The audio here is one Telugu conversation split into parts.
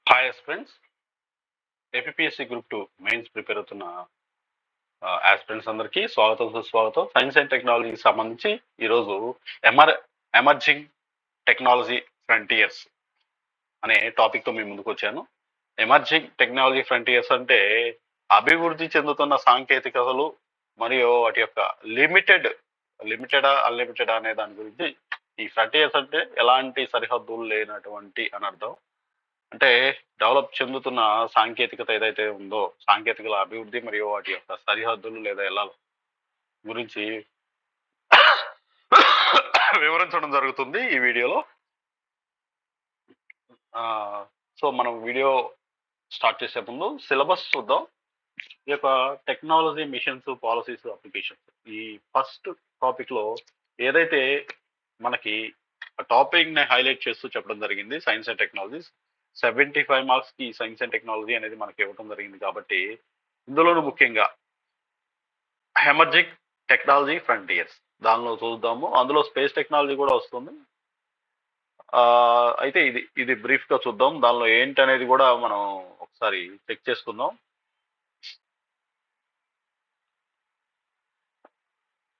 Hi friends. APSC group 2 mains prepare అవుతున్న ఆస్పిరెంట్స్ అందరికీ స్వాగతం సుస్వాగతం. సైన్స్ అండ్ టెక్నాలజీకి సంబంధించి ఈరోజు ఎమర్జింగ్ టెక్నాలజీ ఫ్రంటియర్స్ అనే టాపిక్తో మీ ముందుకు వచ్చాను. ఎమర్జింగ్ టెక్నాలజీ ఫ్రంటియర్స్ అంటే అభివృద్ధి చెందుతున్న సాంకేతికతలు మరియు వాటి యొక్క లిమిటెడా అన్లిమిటెడా అనే దాని గురించి. ఈ ఫ్రంటియర్స్ అంటే ఎలాంటి సరిహద్దులు లేనటువంటి అని అర్థం. అంటే డెవలప్ చెందుతున్న సాంకేతికత ఏదైతే ఉందో, సాంకేతికల అభివృద్ధి మరియు వాటి యొక్క సరిహద్దులు లేదా ఎలా గురించి వివరించడం జరుగుతుంది ఈ వీడియోలో. సో మనం వీడియో స్టార్ట్ చేసే ముందు సిలబస్ చూద్దాం. ఈ యొక్క టెక్నాలజీ మిషన్స్, పాలసీస్, అప్లికేషన్స్, ఈ ఫస్ట్ టాపిక్ లో ఏదైతే మనకి టాపిక్ ని హైలైట్ చేస్తూ చెప్పడం జరిగింది, సైన్స్ అండ్ టెక్నాలజీస్. 75 మార్క్స్ కి సైన్స్ అండ్ టెక్నాలజీ అనేది మనకి ఇవ్వడం జరిగింది కాబట్టి ఇందులోనూ ముఖ్యంగా ఎమర్జింగ్ టెక్నాలజీ ఫ్రంటియర్స్ దానిలో చూద్దాము. అందులో స్పేస్ టెక్నాలజీ కూడా వస్తుంది. అయితే ఇది బ్రీఫ్ గా చూద్దాం. దానిలో ఏంటి అనేది కూడా మనం ఒకసారి చెక్ చేసుకుందాం.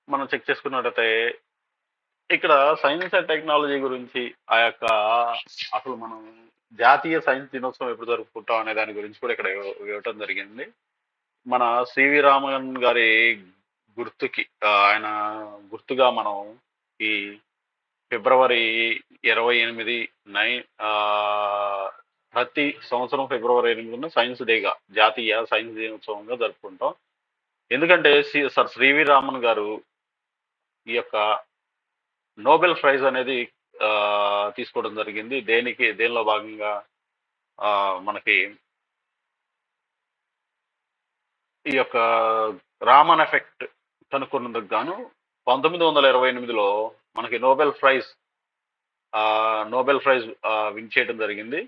మనం చెక్ చేసుకున్నట్టయితే ఇక్కడ సైన్స్ అండ్ టెక్నాలజీ గురించి ఆ యొక్క అసలు మనం జాతీయ సైన్స్ దినోత్సవం ఎప్పుడు జరుపుకుంటాం అనే దాని గురించి కూడా ఇక్కడ ఇవ్వటం జరిగింది. మన సివి రామన్ గారి గుర్తుకి ఆయన గుర్తుగా మనం ఈ ఫిబ్రవరి 28 ప్రతి సంవత్సరం ఫిబ్రవరి 8 సైన్స్ డేగా, జాతీయ సైన్స్ దినోత్సవంగా జరుపుకుంటాం. ఎందుకంటే సర్ సివి రామన్ గారు ఈ యొక్క నోబెల్ ప్రైజ్ అనేది తీసుకోవడం జరిగింది. దేనిలో భాగంగా మనకి ఈ యొక్క రామన్ ఎఫెక్ట్ కనుక్కున్నందుకు గాను 1928లో మనకి నోబెల్ ప్రైజ్ విన్ చేయడం జరిగింది.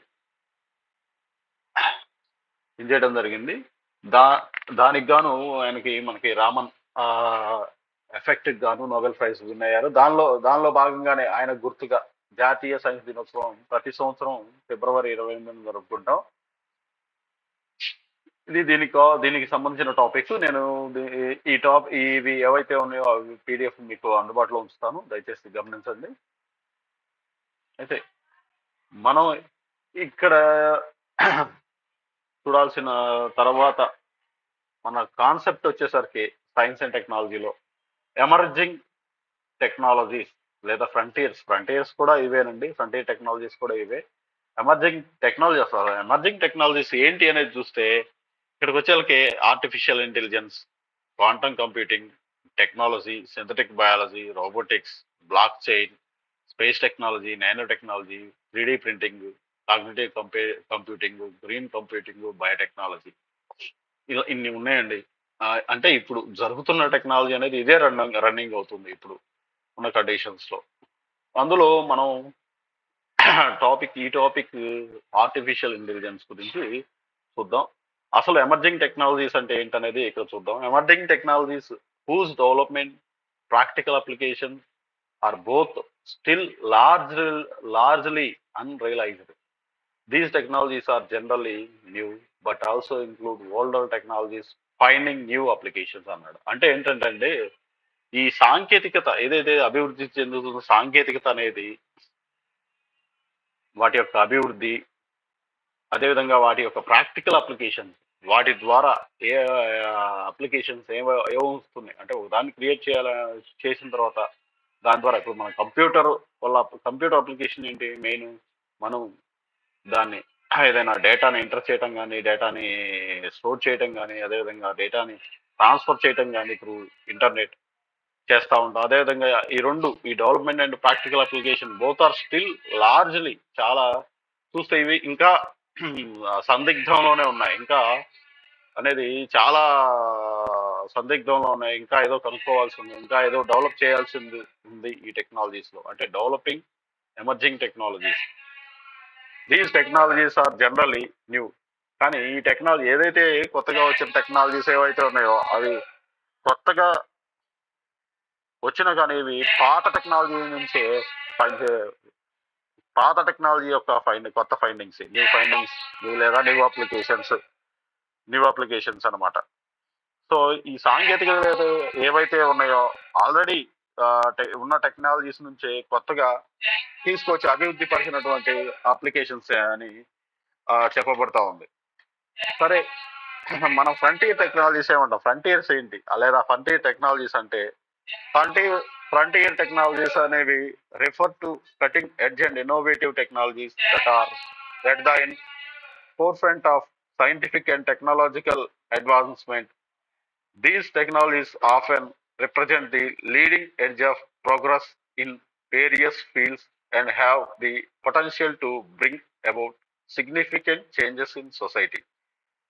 దానికి గాను మనకి రామన్ ఎఫెక్ట్ గాను నోబెల్ ప్రైజ్ విన్ అయ్యారు. దానిలో భాగంగానే ఆయన గుర్తుగా జాతీయ సైన్స్ దినోత్సవం ప్రతి సంవత్సరం ఫిబ్రవరి 28 జరుపుకుంటాం. ఇది దీనికి సంబంధించిన టాపిక్. నేను ఇవి ఏవైతే ఉన్నాయో అవి పీడిఎఫ్ మీకు అందుబాటులో ఉంచుతాను, దయచేసి గమనించండి. అయితే మనం ఇక్కడ చూడాల్సిన తర్వాత మన కాన్సెప్ట్ వచ్చేసరికి సైన్స్ అండ్ టెక్నాలజీలో ఎమర్జింగ్ టెక్నాలజీస్ లేదా ఫ్రంటియర్స్ కూడా ఇవేనండి. ఫ్రంటియర్ టెక్నాలజీస్ కూడా ఇవే. ఎమర్జింగ్ టెక్నాలజీస్ ఏంటి అనేది చూస్తే ఇక్కడికి వచ్చేళ్ళకి artificial intelligence, quantum computing technology, synthetic biology, robotics, block chain, space technology, nano technology, 3D printing, cognitive computing, green computing, biotechnology, ఇలా ఇన్ని ఉన్నాయండి. అంటే ఇప్పుడు జరుగుతున్న టెక్నాలజీ అనేది ఇదే రన్నింగ్ అవుతుంది ఇప్పుడు ఉన్న కండిషన్స్ లో. అందులో మనం ఈ టాపిక్ ఆర్టిఫిషియల్ ఇంటెలిజెన్స్ గురించి చూద్దాం. అసలు ఎమర్జింగ్ టెక్నాలజీస్ అంటే ఏంటనేది ఇక్కడ చూద్దాం. Emerging technologies whose development, practical application are both still largely unrealized. These technologies are generally new but also include older technologies finding new applications అన్నాడు. అంటే ఏంటంటే ఈ సాంకేతికత ఏదైతే అభివృద్ధి చెందుతున్న సాంకేతికత అనేది వాటి యొక్క అభివృద్ధి, అదేవిధంగా వాటి యొక్క ప్రాక్టికల్ అప్లికేషన్, వాటి ద్వారా ఏ అప్లికేషన్స్ ఏమొస్తున్నాయి అంటే దాన్ని క్రియేట్ చేసిన తర్వాత దాని ద్వారా ఇప్పుడు మన కంప్యూటర్ అప్లికేషన్ ఏంటి మెయిన్, మనం దాన్ని ఏదైనా డేటాని ఎంటర్ చేయటం కానీ, డేటాని స్టోర్ చేయటం కానీ, అదేవిధంగా డేటాని ట్రాన్స్ఫర్ చేయటం కానీ త్రూ ఇంటర్నెట్ చేస్తూ ఉంటాం. అదేవిధంగా ఈ development and practical application both are still largely, చాలా చూస్తే ఇవి ఇంకా సందిగ్ధంలోనే ఉన్నాయి. ఇంకా అనేది చాలా సందిగ్ధంలో ఉన్నాయి. ఇంకా ఏదో కనుక్కోవాల్సి ఉంది, ఇంకా ఏదో డెవలప్ చేయాల్సింది ఉంది ఈ టెక్నాలజీస్ లో. అంటే developing emerging technologies. These technologies are generally new. కానీ ఈ టెక్నాలజీ ఏదైతే కొత్తగా వచ్చిన టెక్నాలజీస్ ఏవైతే ఉన్నాయో అవి కొత్తగా వచ్చినా కానీ ఇవి పాత టెక్నాలజీ నుంచే పాత టెక్నాలజీ యొక్క కొత్త ఫైండింగ్స్, న్యూ లేదా న్యూ అప్లికేషన్స్ అన్నమాట. సో ఈ సాంకేతికతలు ఏవైతే ఉన్నాయో ఆల్రెడీ ఉన్న టెక్నాలజీస్ నుంచి కొత్తగా తీసుకొచ్చి అభివృద్ధి పరిచినటువంటి అప్లికేషన్స్ అని చెప్పబడతా ఉంది. సరే, మనం ఫ్రంటియర్ టెక్నాలజీస్ ఏమంటాం? ఫ్రంటియర్స్ ఏంటి? లేదా ఫ్రంటియర్ టెక్నాలజీస్ అంటే ఫ్రంటియర్ టెక్నాలజీస్ అనేవి refer to cutting edge and innovative technologies that are at the forefront of scientific and technological advancement. These technologies often represent the leading edge of progress in various fields and have the potential to bring about significant changes in society,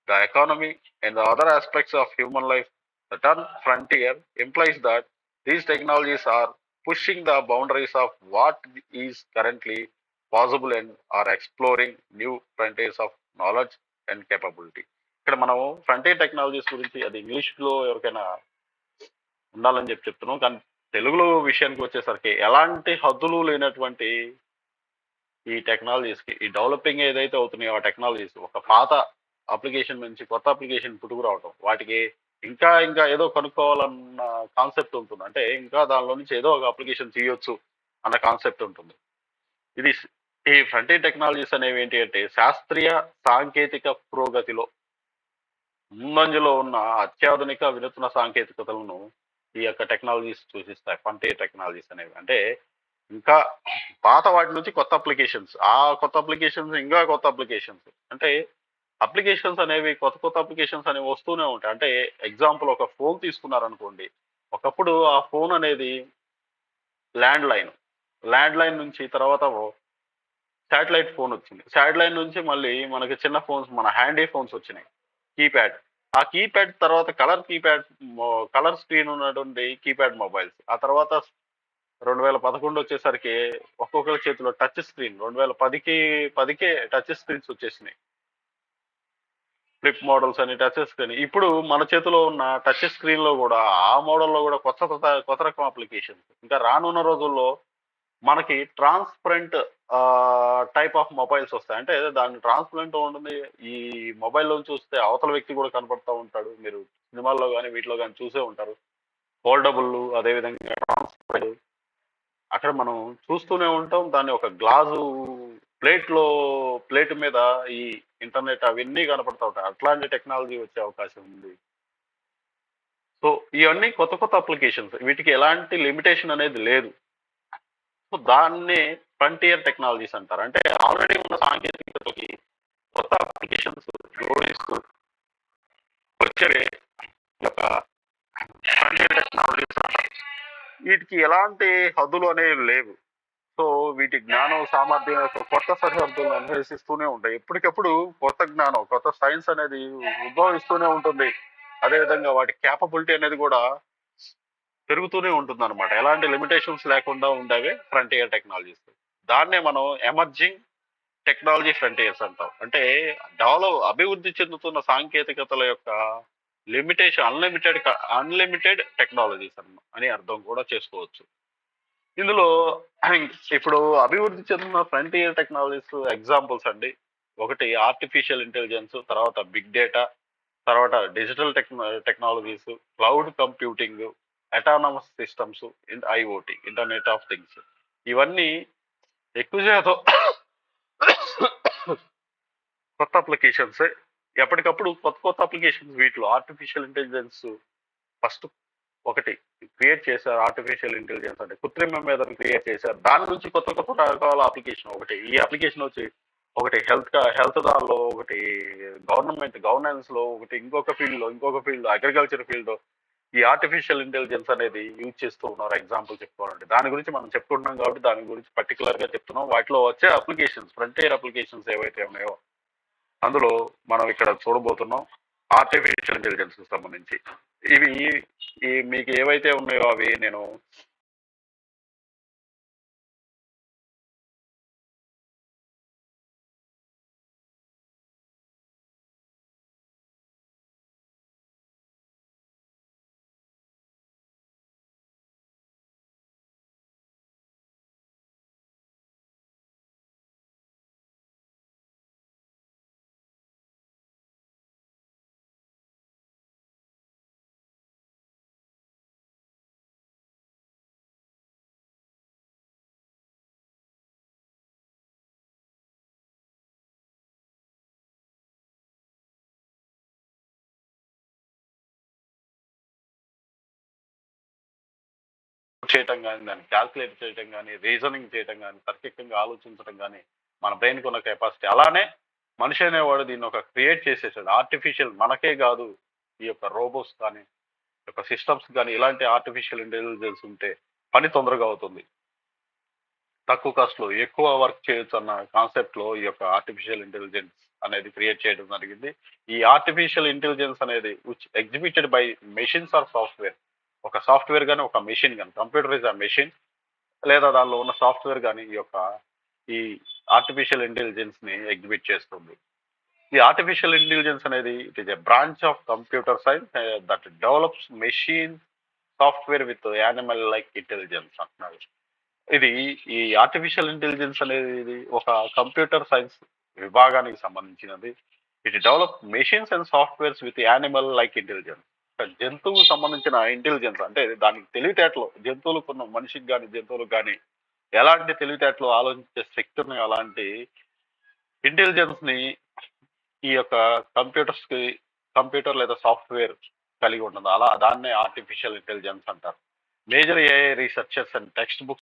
the economy, and the other aspects of human life. The term frontier implies that these technologies are pushing the boundaries of what is currently possible and are exploring new frontiers of knowledge and capability. ఇక్కడ మనం ఫ్రంటియర్ టెక్నాలజీస్ గురించి అది ఇంగ్లీష్లో ఎవరికైనా ఉండాలని చెప్తున్నాం, కానీ తెలుగులో విషయానికి వచ్చేసరికి ఎలాంటి హద్దులు లేనటువంటి ఈ టెక్నాలజీస్కి, ఈ డెవలపింగ్ ఏదైతే అవుతున్నాయో ఆ టెక్నాలజీస్ ఒక పాత అప్లికేషన్ నుంచి కొత్త అప్లికేషన్ పుట్టుకు రావడం, వాటికి ఇంకా ఇంకా ఏదో కనుక్కోవాలన్న కాన్సెప్ట్ ఉంటుంది. అంటే ఇంకా దానిలో నుంచి ఏదో ఒక అప్లికేషన్ తీయొచ్చు అన్న కాన్సెప్ట్ ఉంటుంది. ఇది ఈ ఫ్రంటియర్ టెక్నాలజీస్ అనేవి ఏంటి అంటే శాస్త్రీయ సాంకేతిక పురోగతిలో ముందంజలో ఉన్న అత్యాధునిక వినూత్న సాంకేతికతలను ఈ యొక్క టెక్నాలజీస్ సూచిస్తాయి. ఫ్రంటియర్ టెక్నాలజీస్ అనేవి అంటే ఇంకా పాత వాటి నుంచి కొత్త అప్లికేషన్స్, ఆ కొత్త అప్లికేషన్స్ ఇంకా కొత్త అప్లికేషన్స్, అంటే అప్లికేషన్స్ అనేవి కొత్త అప్లికేషన్స్ అనేవి వస్తూనే ఉంటాయి. అంటే ఎగ్జాంపుల్ ఒక ఫోన్ తీసుకున్నారనుకోండి, ఒకప్పుడు ఆ ఫోన్ అనేది ల్యాండ్ లైన్ నుంచి తర్వాత శాటిలైట్ ఫోన్ వచ్చింది. శాటిలైట్ నుంచి మళ్ళీ మనకి చిన్న ఫోన్స్, మన హ్యాండీ ఫోన్స్ వచ్చినాయి, కీప్యాడ్. ఆ కీప్యాడ్ తర్వాత కలర్ స్క్రీన్ ఉన్నటువంటి కీప్యాడ్ మొబైల్స్. ఆ తర్వాత 2011 వచ్చేసరికి ఒక్కొక్కరి చేతిలో టచ్ స్క్రీన్. 2010కే టచ్ స్క్రీన్స్ వచ్చేసినాయి, ఫ్లిప్ మోడల్స్ అని టచ్ స్క్రీన్. ఇప్పుడు మన చేతిలో ఉన్న టచ్ స్క్రీన్ లో కూడా ఆ మోడల్లో కూడా కొత్త రకం అప్లికేషన్స్. ఇంకా రానున్న రోజుల్లో మనకి ట్రాన్స్పరెంట్ టైప్ ఆఫ్ మొబైల్స్ వస్తాయి. అంటే దాని ట్రాన్స్పరెంట్ ఉంటుంది. ఈ మొబైల్లో చూస్తే అవతల వ్యక్తి కూడా కనపడతా ఉంటాడు. మీరు సినిమాల్లో కానీ వీటిలో కానీ చూసే ఉంటారు. ఫోల్డబుల్, అదేవిధంగా ట్రాన్స్పరెంట్, అక్కడ మనం చూస్తూనే ఉంటాం. దాన్ని ఒక గ్లాసు ప్లేట్ మీద ఈ ఇంటర్నెట్ అవన్నీ కనపడతా ఉంటాయి. అట్లాంటి టెక్నాలజీ వచ్చే అవకాశం ఉంది. సో ఇవన్నీ కొత్త అప్లికేషన్స్, వీటికి ఎలాంటి లిమిటేషన్ అనేది లేదు. సో దాన్నే ఫ్రంటియర్ టెక్నాలజీస్ అంటారు. అంటే ఆల్రెడీ ఉన్న సాంకేతికతకి కొత్త అప్లికేషన్స్ జోడిస్తూ వచ్చే ఒక ఫ్రంటియర్ టెక్నాలజీస్ అంటారు. వీటికి ఎలాంటి హద్దులు అనేవి లేవు. సో వీటి జ్ఞానం, సామర్థ్యం యొక్క కొత్త సరిహద్దులను అన్వేషిస్తూనే ఉంటాయి. ఎప్పటికప్పుడు కొత్త జ్ఞానం, కొత్త సైన్స్ అనేది ఉద్భవిస్తూనే ఉంటుంది. అదేవిధంగా వాటి క్యాపబిలిటీ అనేది కూడా పెరుగుతూనే ఉంటుంది అనమాట. ఎలాంటి లిమిటేషన్స్ లేకుండా ఉండేవే ఫ్రంటియర్ టెక్నాలజీస్. దాన్నే మనం ఎమర్జింగ్ టెక్నాలజీ ఫ్రంటియర్స్ అంటాం. అంటే అభివృద్ధి చెందుతున్న సాంకేతికతల యొక్క అన్లిమిటెడ్ టెక్నాలజీస్ అని అర్థం కూడా చేసుకోవచ్చు. ఇందులో ఇప్పుడు అభివృద్ధి చెందిన ఫ్రంటియర్ టెక్నాలజీస్ ఎగ్జాంపుల్స్ అండి. ఒకటి ఆర్టిఫిషియల్ ఇంటెలిజెన్స్, తర్వాత బిగ్ డేటా, తర్వాత digital technologies, cloud computing, autonomous systems, IoT, internet of things. ఇవన్నీ ఎక్కువ శాతం కొత్త అప్లికేషన్స్. ఎప్పటికప్పుడు కొత్త అప్లికేషన్స్. వీటిలో ఆర్టిఫిషియల్ ఇంటెలిజెన్స్ ఫస్ట్ ఒకటి క్రియేట్ చేశారు. ఆర్టిఫిషియల్ ఇంటెలిజెన్స్ అంటే కృత్రిమ మేధను క్రియేట్ చేశారు. దాని నుంచి కొత్త రకాల అప్లికేషన్. ఈ అప్లికేషన్ వచ్చి ఒకటి హెల్త్ దానిలో, ఒకటి గవర్నెన్స్ లో, ఒకటి ఇంకొక ఫీల్డ్ అగ్రికల్చర్ ఫీల్డ్ ఈ ఆర్టిఫిషియల్ ఇంటెలిజెన్స్ అనేది యూజ్ చేస్తూ ఉన్నారు. ఎగ్జాంపుల్ చెప్పుకోవాలంటే దాని గురించి మనం చెప్పుకుంటున్నాం కాబట్టి దాని గురించి పర్టికులర్ గా చెప్తున్నాం. వాటిలో వచ్చే అప్లికేషన్స్, ఫ్రంటియర్ అప్లికేషన్స్ ఏవైతే ఉన్నాయో అందులో మనం ఇక్కడ చూడబోతున్నాం ఆర్టిఫిషియల్ ఇంటెలిజెన్స్ కి సంబంధించి. ఇవి మీకు ఏవైతే ఉన్నాయో అవి నేను చేయటం గాని, దాన్ని కాలిక్యులేట్ చేయటం గాని, రీజనింగ్ చేయటం గాని, తర్కికంగా ఆలోచించడం గాని, మన బ్రెయిన్‌కున్న కెపాసిటీ. అలానే మనిషి అనేవాడు దీన్ని ఒక క్రియేట్ చేసేసాడు. ఆర్టిఫిషియల్ మనకే గాదు, ఈ యొక్క రోబోట్స్ కానీ, ఈ యొక్క సిస్టమ్స్ గాని, ఇలాంటి ఆర్టిఫిషియల్ ఇంటెలిజెన్స్ ఉంటే పని తొందరగా అవుతుంది. తక్కువ కాస్ట్‌లో ఎక్కువ వర్క్ చేయొచ్చన్న కాన్సెప్ట్‌లో ఈ యొక్క ఆర్టిఫిషియల్ ఇంటెలిజెన్స్ అనేది క్రియేట్ చేయడం జరిగింది. ఈ ఆర్టిఫిషియల్ ఇంటెలిజెన్స్ అనేది exhibited by machines or software. ఒక సాఫ్ట్‌వేర్ గాని, ఒక మెషిన్ గాని, కంప్యూటర్ ఈస్ ఎ మెషిన్, లేదా దానిలో ఉన్న సాఫ్ట్‌వేర్ గాని ఈ ఆర్టిఫిషియల్ ఇంటెలిజెన్స్‌ని ఎగ్జిబిట్ చేస్తుంది. ఈ ఆర్టిఫిషియల్ ఇంటెలిజెన్స్ అనేది it is a branch of computer science that develops machine software with animal like intelligence అంటున్నారు. ఇది ఈ ఆర్టిఫిషియల్ ఇంటెలిజెన్స్ అనేది ఒక కంప్యూటర్ సైన్స్ విభాగానికి సంబంధించినది. It develop machines and softwares with animal like intelligence. ఒక జంతువుకు సంబంధించిన ఇంటెలిజెన్స్ అంటే దానికి తెలివితేటలు జంతువులకున్న మనిషికి గాని, జంతువులకు గాని ఎలాంటి తెలివితేటలు ఆలోచించే శక్తి ఉన్నాయో అలాంటి ఇంటెలిజెన్స్‌ని ఈ యొక్క కంప్యూటర్స్‌కి కంప్యూటర్ లేదా సాఫ్ట్‌వేర్ కలిగి ఉంటుంది. అలా దాన్నే ఆర్టిఫిషియల్ ఇంటెలిజెన్స్ అంటారు. Major AI researchers and text books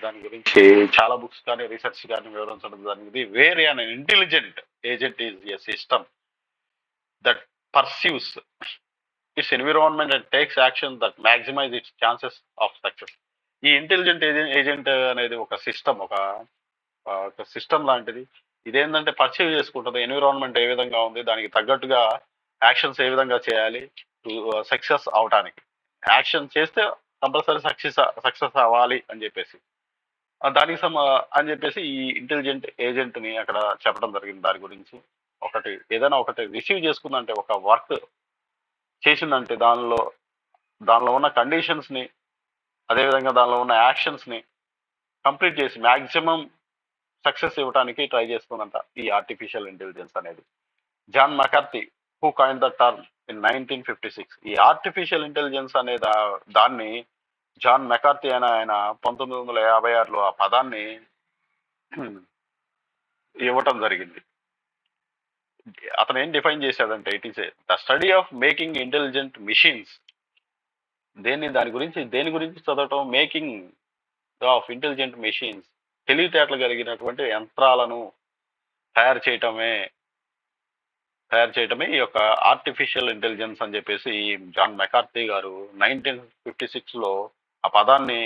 దాని గురించి చాలా బుక్స్ కానీ, రీసెర్చ్ కానీ వివరించడం జరిగింది. Wear an intelligent agent is a system that perceives it's environment and takes action that maximise it's chances of success. ఈ ఇంటెలిజెంట్ ఏజెంట్ అనేది ఒక సిస్టమ్, ఒక సిస్టమ్ లాంటిది. ఇదేంటంటే పర్సీవ్ చేసుకుంటది. ఎన్విరాన్మెంట్ ఏ విధంగా ఉంది, దానికి తగ్గట్టుగా యాక్షన్స్ ఏ విధంగా చేయాలి టు సక్సెస్ అవటానికి. యాక్షన్ చేస్తే కంపల్సరీ సక్సెస్ అవ్వాలి అని చెప్పేసి. దానికి అని చెప్పేసి ఈ ఇంటెలిజెంట్ ఏజెంట్‌ని అక్కడ చెప్పడం జరిగింది దాని గురించి. ఏదైనా ఒకటి రిసీవ్ చేసుకుందంటే, ఒక వర్క్ చేసిందంటే దానిలో ఉన్న కండిషన్స్‌ని, అదే విధంగా దానిలో ఉన్న యాక్షన్స్‌ని కంప్లీట్ చేసి మాక్సిమం సక్సెస్ ఇవ్వటానికి ట్రై చేస్తుందంట ఈ ఆర్టిఫిషియల్ ఇంటెలిజెన్స్ అనేది. John McCarthy who coined the term in 1956. ఈ ఆర్టిఫిషియల్ ఇంటెలిజెన్స్ అనే దాన్ని జాన్ మెకార్థీ అనే ఆయన 1956లో ఆ పదాన్ని ఇవ్వటం జరిగింది. అతను ఏం డిఫైన్ చేశాడంటే, it is the study of making intelligent machines. దేని గురించి చదవటం? Making of intelligent machines. తెలివితేటలు కలిగినటువంటి యంత్రాలను తయారు చేయటమే ఈ యొక్క ఆర్టిఫిషియల్ ఇంటెలిజెన్స్ అని చెప్పేసి ఈ జాన్ మెకార్థీ గారు 1956లో ఆ పదాన్ని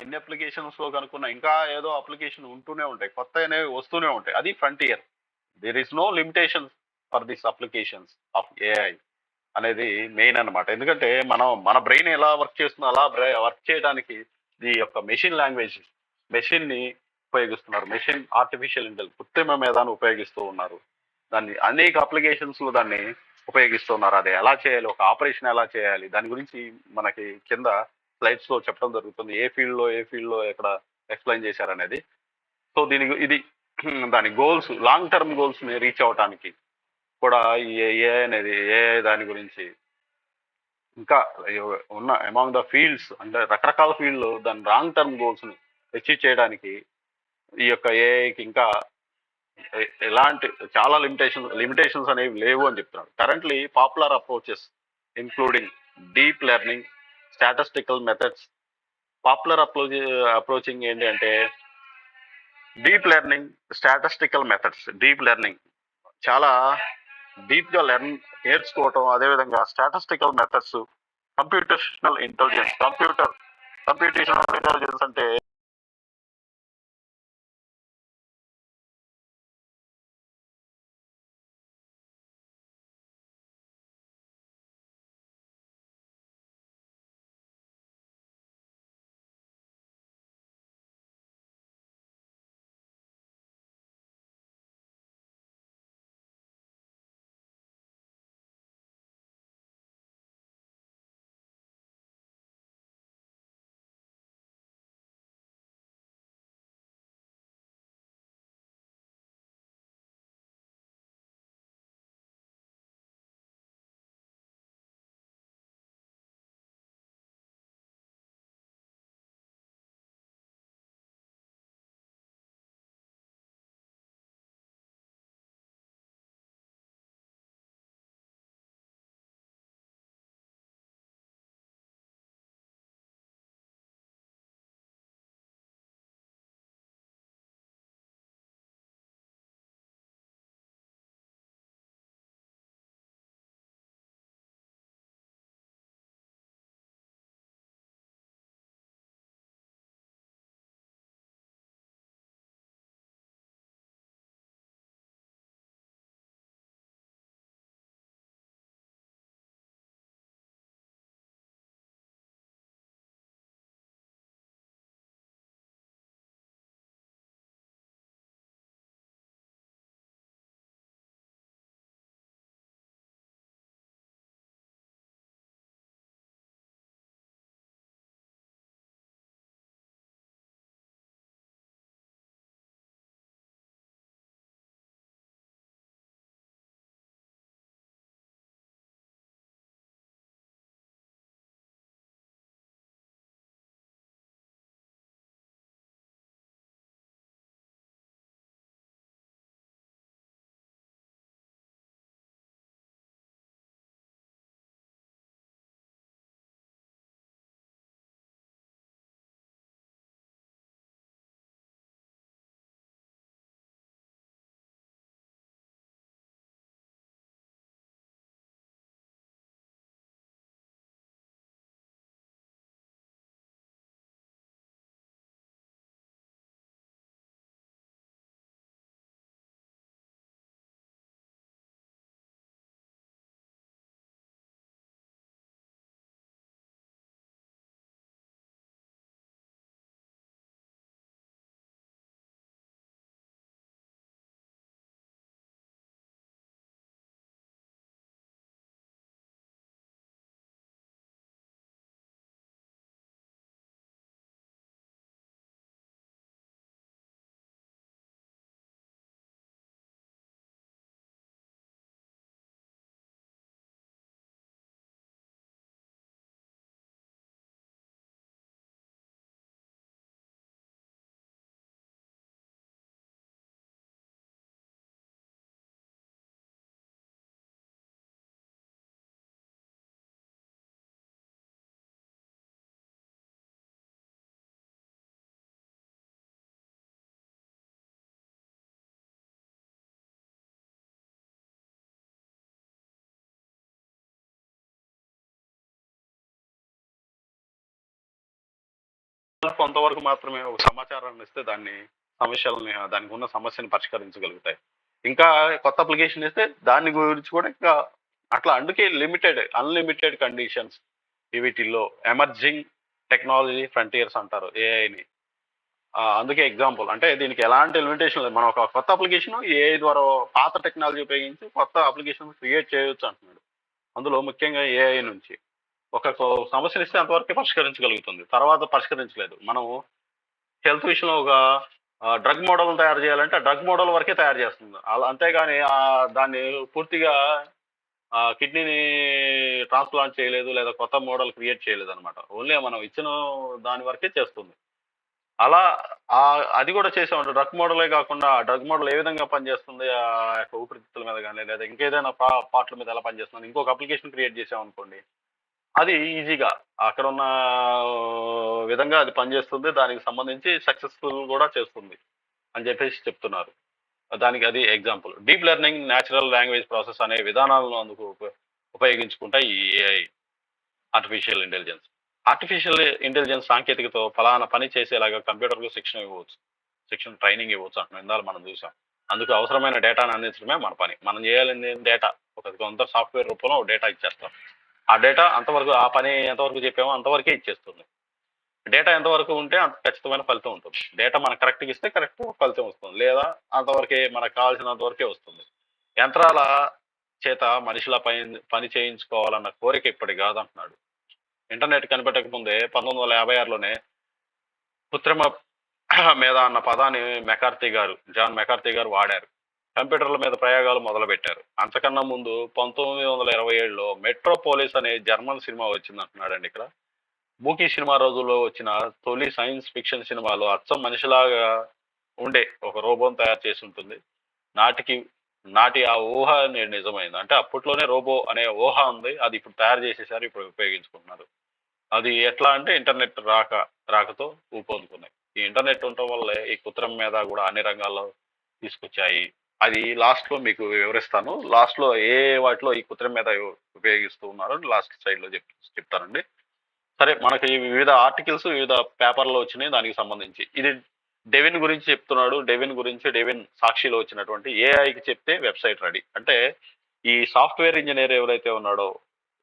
ఎన్ని అప్లికేషన్స్ లో కనుక్కున్నా ఇంకా ఏదో అప్లికేషన్ ఉంటూనే ఉంటాయి, కొత్త అనేవి వస్తూనే ఉంటాయి. అది frontier. There is no limitation for this applications of AI అనేది మెయిన్ అన్నమాట. ఎందుకంటే మన బ్రెయిన్ ఎలా వర్క్ చేస్తుందో అలా వర్క్ చేయడానికి ఈ యొక్క మెషిన్ లాంగ్వేజ్, మెషిన్ ని ఉపయోగిస్తున్నారు. మెషిన్ ఆర్టిఫిషియల్ ఇంటెలిజెన్స్ కృత్రిమ మేధాన్ని ఉపయోగిస్తూ ఉన్నారు. దాన్ని అనేక అప్లికేషన్స్ లో దాన్ని ఉపయోగిస్తున్నారు. అది ఎలా చేయాలి, ఒక ఆపరేషన్ ఎలా చేయాలి, దాని గురించి మనకి కింద స్లైడ్స్ లో చెప్పడం జరుగుతుంది. ఏ ఫీల్డ్ లో ఎక్కడ ఎక్స్ప్లెయిన్ చేశారనేది. సో ఇది దాని గోల్స్, లాంగ్ టర్మ్ గోల్స్ ని రీచ్ అవడానికి కూడా ఈ ఏఐ అనేది, ఏఐ దాని గురించి ఇంకా ఉన్న అమాంగ్ ద ఫీల్డ్స్, అంటే రకరకాల ఫీల్డ్ దాని లాంగ్ టర్మ్ గోల్స్ ని అచీవ్ చేయడానికి ఈ యొక్క ఏఐకి ఇంకా ఎలాంటి చాలా లిమిటేషన్స్ అనేవి లేవు అని చెప్తున్నాడు. Currently popular approaches including deep learning, statistical methods. Popular approaching ఏంటి అంటే deep learning, statistical methods. Deep learning చాలా డీప్ గా నేర్చుకోవటం, అదేవిధంగా స్టాటిస్టికల్ మెథడ్స్, కంప్యూటేషనల్ ఇంటెలిజెన్స్ అంటే కొంతవరకు మాత్రమే ఒక సమాచారాన్ని ఇస్తే దానికి ఉన్న సమస్యని పరిష్కరించగలుగుతాయి. ఇంకా కొత్త అప్లికేషన్ ఇస్తే దాని గురించి కూడా ఇంకా అట్లా అందుకే అన్‌లిమిటెడ్ కండిషన్స్ వీటిల్లో ఎమర్జింగ్ టెక్నాలజీ ఫ్రంటియర్స్ అంటారు ఏఐని. అందుకే ఎగ్జాంపుల్ అంటే దీనికి ఎలాంటి లిమిటేషన్ లేదు. మనం ఒక కొత్త అప్లికేషన్ ఏఐ ద్వారా పాత టెక్నాలజీ ఉపయోగించి కొత్త అప్లికేషన్ క్రియేట్ చేయొచ్చు అంటున్నాడు. అందులో ముఖ్యంగా ఏఐ నుంచి. ఒక సమస్యనిస్తే అంతవరకే పరిష్కరించగలుగుతుంది. తర్వాత పరిష్కరించలేదు. మనం హెల్త్ విషయంలో ఒక డ్రగ్ మోడల్‌ని తయారు చేయాలంటే ఆ డ్రగ్ మోడల్ వరకే తయారు చేస్తుంది. అంతేగాని దాన్ని పూర్తిగా కిడ్నీని ట్రాన్స్‌ప్లాంట్ చేయలేదు లేదా కొత్త మోడల్ క్రియేట్ చేయలేదనమాట. ఓన్లీ మనం ఇచ్చిన దాని వరకే చేస్తుంది. అలా అది కూడా చేసామంటే డ్రగ్ మోడలే కాకుండా ఆ డ్రగ్ మోడల్ ఏ విధంగా పనిచేస్తుంది, ఆ యొక్క ఊపిరితిత్తుల మీద గాని లేదా ఇంకేదైనా పార్ట్‌ల మీద ఎలా పనిచేస్తుందని ఇంకొక అప్లికేషన్ క్రియేట్ చేసామనుకోండి, అది ఈజీగా అక్కడున్న విధంగా అది పనిచేస్తుంది. దానికి సంబంధించి సక్సెస్‌ఫుల్ కూడా చేస్తుంది అని చెప్పేసి చెప్తున్నారు. దానికి అది example. Deep learning, natural language process అనే విధానాలను అందుకు ఉపయోగించుకుంటాయి ఈ AI, artificial intelligence. Artificial intelligence సాంకేతికతో ఫలానా పని చేసేలాగా కంప్యూటర్‌కు శిక్షణ ట్రైనింగ్ ఇవ్వచ్చు అంటున్నాం. ఇందాక మనం చూసాం. అందుకు అవసరమైన డేటాను అందించడమే మన పని. మనం చేయాల్సింది డేటా. కొంత సాఫ్ట్‌వేర్ రూపంలో డేటా ఇచ్చేస్తాం. ఆ డేటా అంతవరకు ఆ పని ఎంతవరకు చెప్పామో అంతవరకే ఇచ్చేస్తుంది. డేటా ఎంతవరకు ఉంటే అంత ఖచ్చితమైన ఫలితం ఉంటుంది. డేటా మనకు కరెక్ట్‌గా ఇస్తే కరెక్ట్ ఫలితం వస్తుంది. లేదా అంతవరకే మనకు కావాల్సినంత వరకే వస్తుంది. యంత్రాల చేత మనిషిలా పని చేయించుకోవాలన్న కోరిక ఇప్పటికి కాదంటున్నాడు. ఇంటర్నెట్ కనిపెట్టక ముందే 1956లోనే కృత్రిమ మేధ అన్న పదాన్ని జాన్ మెకార్థీ గారు వాడారు. కంప్యూటర్ల మీద ప్రయోగాలు మొదలుపెట్టారు. అంతకన్నా ముందు 1927లో మెట్రోపోలిస్ అనే జర్మన్ సినిమా వచ్చిందంటున్నాడండి ఇక్కడ. మూకీ సినిమా రోజుల్లో వచ్చిన తొలి సైన్స్ ఫిక్షన్ సినిమాలో అచ్చం మనిషిలాగా ఉండే ఒక రోబోని తయారు చేసి ఉంటుంది. నాటి ఆ ఊహ నేడు నిజమైంది. అంటే అప్పట్లోనే రోబో అనే ఊహ ఉంది. అది ఇప్పుడు తయారు చేసేసారు. ఇప్పుడు ఉపయోగించుకుంటున్నారు. అది ఎట్లా అంటే ఇంటర్నెట్ రాకతో ఊపందుకున్నాయి. ఈ ఇంటర్నెట్ ఉండటం వల్లే ఈ కృత్రిమ మీద కూడా అన్ని రంగాల్లో తీసుకొచ్చాయి. అది లాస్ట్‌లో మీకు వివరిస్తాను. లాస్ట్‌లో వాటిలో ఈ కృత్రిమ మీద ఉపయోగిస్తూ ఉన్నారో లాస్ట్ స్లైడ్‌లో చెప్తానండి. సరే, మనకి వివిధ ఆర్టికల్స్, వివిధ పేపర్‌లో వచ్చినాయి దానికి సంబంధించి. ఇది డెవిన్ గురించి చెప్తున్నాడు. డెవిన్ సాక్షిలో వచ్చినటువంటి ఏఐకి చెప్తే వెబ్‌సైట్ రెడీ. అంటే ఈ సాఫ్ట్‌వేర్ ఇంజినీర్ ఎవరైతే ఉన్నాడో,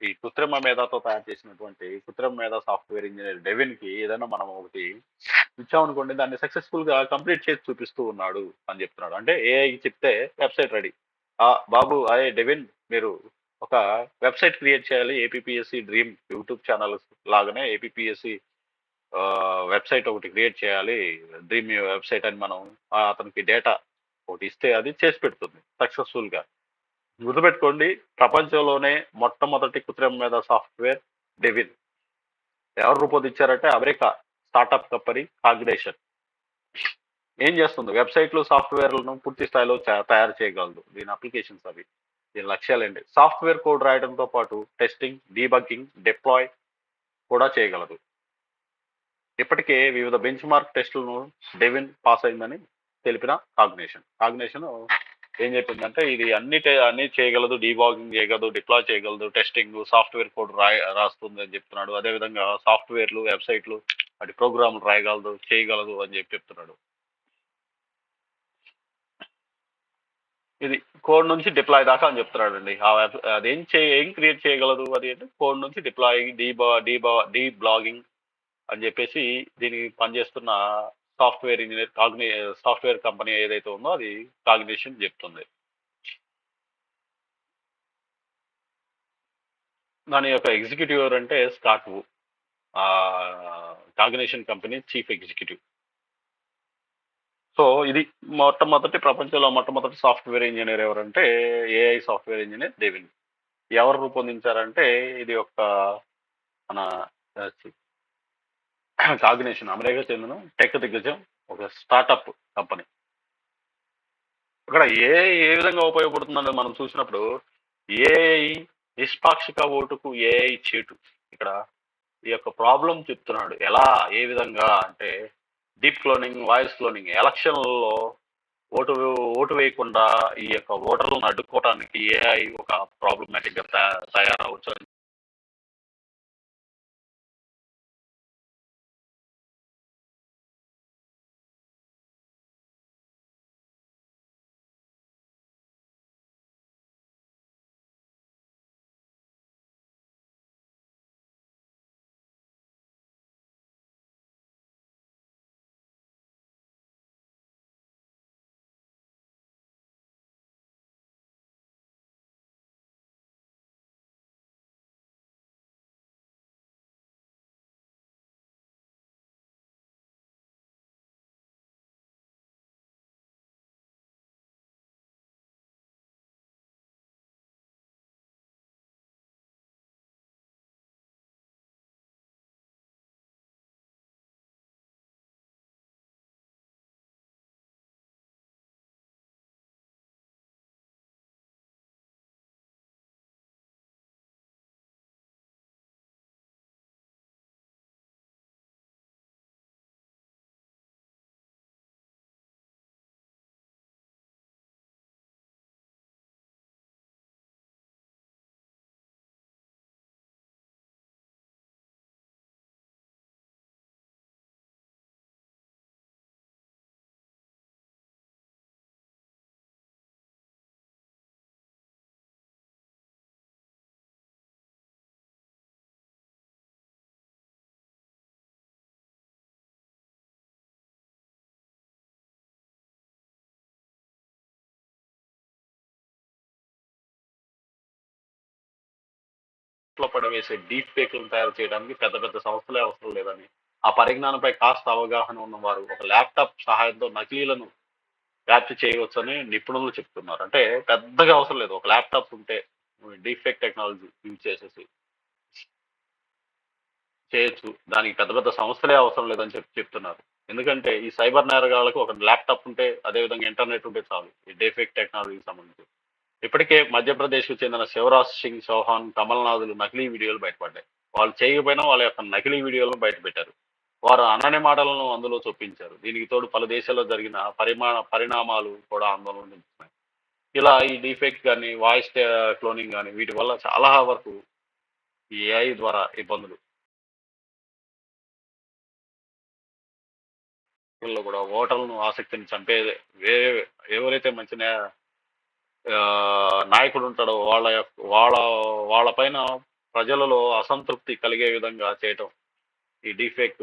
ఈ కృత్రిమ మేధతో తయారు చేసినటువంటి కృత్రిమ మేధ సాఫ్ట్‌వేర్ ఇంజినీర్ డెవిన్‌కి ఏదైనా మనం ఒకటి ఇచ్చామనుకోండి, దాన్ని సక్సెస్‌ఫుల్‌గా కంప్లీట్ చేసి చూపిస్తూ ఉన్నాడు అని చెప్తున్నాడు. అంటే ఏఐకి చెప్తే వెబ్‌సైట్ రెడీ. బాబు అరే డెవిన్, మీరు ఒక వెబ్‌సైట్ క్రియేట్ చేయాలి. ఏపీపీఎస్‌సి డ్రీమ్ యూట్యూబ్ ఛానల్ లాగానే ఏపీపీఎస్‌సి వెబ్‌సైట్ ఒకటి క్రియేట్ చేయాలి. డ్రీమ్ వెబ్‌సైట్ అని మనం అతనికి డేటా ఒకటి ఇస్తే అది చేసి పెడుతుంది సక్సెస్‌ఫుల్‌గా. గుర్తుపెట్టుకోండి, ప్రపంచంలోనే మొట్టమొదటి కృత్రిమ మేధ సాఫ్ట్‌వేర్ డెవిన్. ఎవరు రూపొందించారంటే అమెరికా స్టార్టప్ కంపెనీ కాగ్నిషన్. ఏం చేస్తుంది? వెబ్‌సైట్‌లు, సాఫ్ట్‌వేర్‌లను పూర్తి స్థాయిలో తయారు చేయగలదు. దీని అప్లికేషన్స్ అవి. దీని లక్ష్యాలేంటి? సాఫ్ట్‌వేర్ కోడ్ రాయడంతో పాటు టెస్టింగ్, డీబగ్గింగ్, డిప్లాయ్ కూడా చేయగలదు. ఇప్పటికే వివిధ బెంచ్ మార్క్ టెస్టులను డెవిన్ పాస్ అయిందని తెలిపిన కాగ్నిషన్. ఏం చెప్పిందంటే ఇది అన్ని చేయగలదు, డీబాగింగ్ చేయగలదు, డిప్లాయ్ చేయగలదు, టెస్టింగ్, సాఫ్ట్‌వేర్ కోడ్ రాస్తుంది అని చెప్తున్నాడు. అదేవిధంగా సాఫ్ట్‌వేర్‌లు, వెబ్‌సైట్‌లు వాటి ప్రోగ్రామ్‌లు రాయగలదు, చేయగలదు అని చెప్తున్నాడు. ఇది కోడ్ నుంచి డిప్లాయ్ దాకా అని చెప్తున్నాడండి. ఏం క్రియేట్ చేయగలదు అది అంటే కోడ్ నుంచి డిప్లాయింగ్, డీబ్లాగింగ్ అని చెప్పేసి దీనికి పనిచేస్తున్న సాఫ్ట్‌వేర్ కంపెనీ ఏదైతే ఉందో అది కాగ్నిషన్ చెప్తుంది. దాని యొక్క ఎగ్జిక్యూటివ్ ఎవరంటే స్కాట్ వు. Cognition company chief executive. So ఇది ప్రపంచంలో మొట్టమొదటి సాఫ్ట్‌వేర్ ఇంజినీర్ ఎవరంటే ఏఐ సాఫ్ట్‌వేర్ ఇంజినీర్ డెవిన్. ఎవరు రూపొందించారంటే ఇది ఒక మన కాగ్నిషన్ అమెరికా చెందిన టెక్ దిగ్గజం, ఒక స్టార్టప్ కంపెనీ. ఇక్కడ ఏ విధంగా ఉపయోగపడుతుందనేది మనం చూసినప్పుడు ఏఐ నిష్పాక్షిక ఓటుకు ఏఐ చేటు. ఇక్కడ ఈ యొక్క ప్రాబ్లం చెప్తున్నాడు. ఏ విధంగా అంటే డీప్ క్లోనింగ్, వాయిస్ క్లోనింగ్, ఎలక్షన్లలో ఓటు వేయకుండా ఈ యొక్క ఓటర్లను అడ్డుకోవడానికి ఏఐ ఒక ప్రాబ్లమాటిక్ గా తయారవచ్చు లో పడవేసే డీప్ ఫేక్‌లను తయారు చేయడానికి పెద్ద పెద్ద సంస్థలే అవసరం లేదని, ఆ పరిజ్ఞానంపై కాస్త అవగాహన ఉన్నవారు ఒక ల్యాప్‌టాప్ సహాయంతో నకిలీలను వ్యాప్తి చేయవచ్చని నిపుణులు చెప్తున్నారు. అంటే పెద్దగా అవసరం లేదు. ఒక ల్యాప్‌టాప్ ఉంటే డీప్ ఫేక్ టెక్నాలజీ యూజ్ చేసేసి చేయొచ్చు. దానికి పెద్ద పెద్ద సంస్థలే అవసరం లేదని చెప్తున్నారు. ఎందుకంటే ఈ సైబర్ నేరగాళ్ళకి ఒక ల్యాప్‌టాప్ ఉంటే, అదే విధంగా ఇంటర్నెట్ ఉంటే చాలు. ఈ డీప్ ఫేక్ టెక్నాలజీకి సంబంధించి. ఇప్పటికే మధ్యప్రదేశ్‌కు చెందిన శివరాజ్ సింగ్ చౌహాన్, కమల్‌నాథులు నకిలీ వీడియోలు బయటపడ్డాయి. వాళ్ళు చేయకపోయినా వాళ్ళ యొక్క నకిలీ వీడియోలను బయటపెట్టారు. వారు అనని మాటలను అందులో చొప్పించారు. దీనికి తోడు పలు దేశాల్లో జరిగిన పరిణామాలు కూడా ఆందోళన నింపుతున్నాయి. ఇలా ఈ డీఫేక్ గాని, వాయిస్ క్లోనింగ్ గాని వీటి వల్ల చాలా వరకు ఈ ఏఐ ద్వారా ఇబ్బందులు. వీళ్ళు కూడా ఓటర్లను ఆసక్తిని చంపేదే వేరే ఎవరైతే మంచి నాయకుడు ఉంటాడో వాళ్ళ పైన ప్రజలలో అసంతృప్తి కలిగే విధంగా చేయటం. ఈ డీఫేక్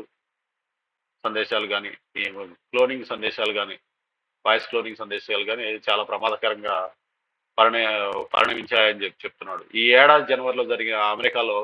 సందేశాలు గాని, ఈ క్లోనింగ్ సందేశాలు గాని, వాయిస్ క్లోనింగ్ సందేశాలు గాని చాలా ప్రమాదకరంగా పరిణ పరిణమించాయని చెప్తున్నాడు. ఈ ఏడాది జనవరిలో జరిగిన అమెరికాలో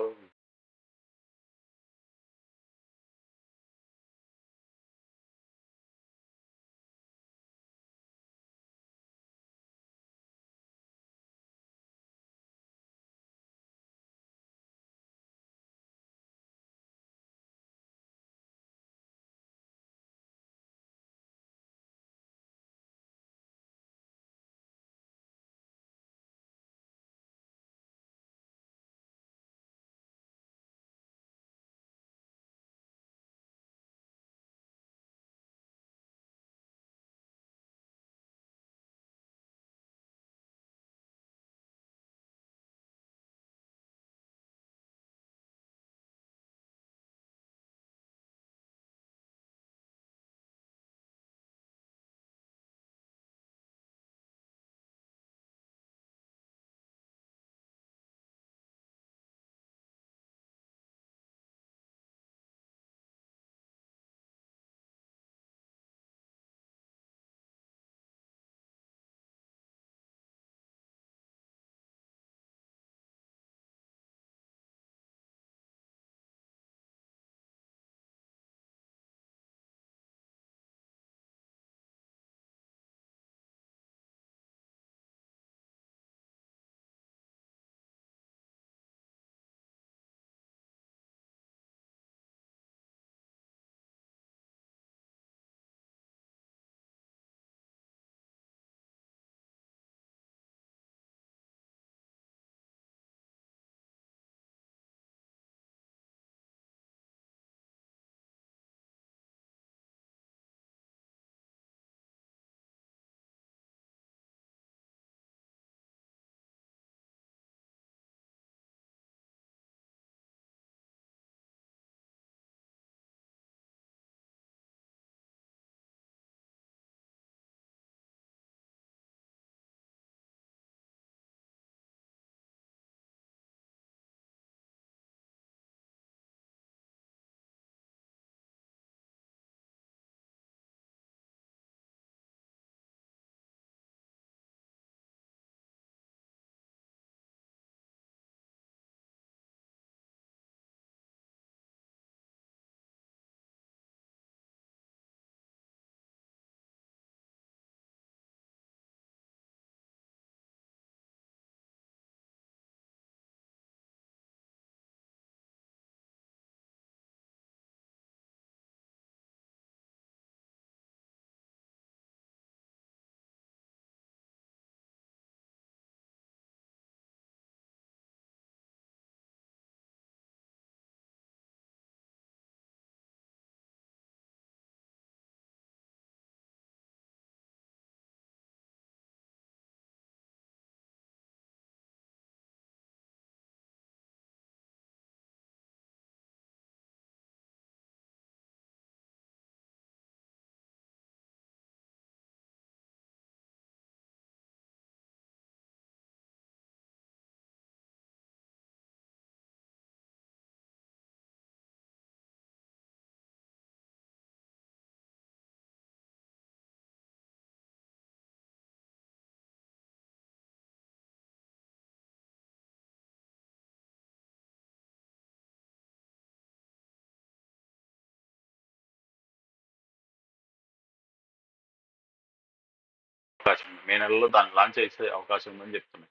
అవకాశం ఉంది. మే నెలలో దాన్ని లాంచ్ చేసే అవకాశం ఉందని చెప్తున్నాయి.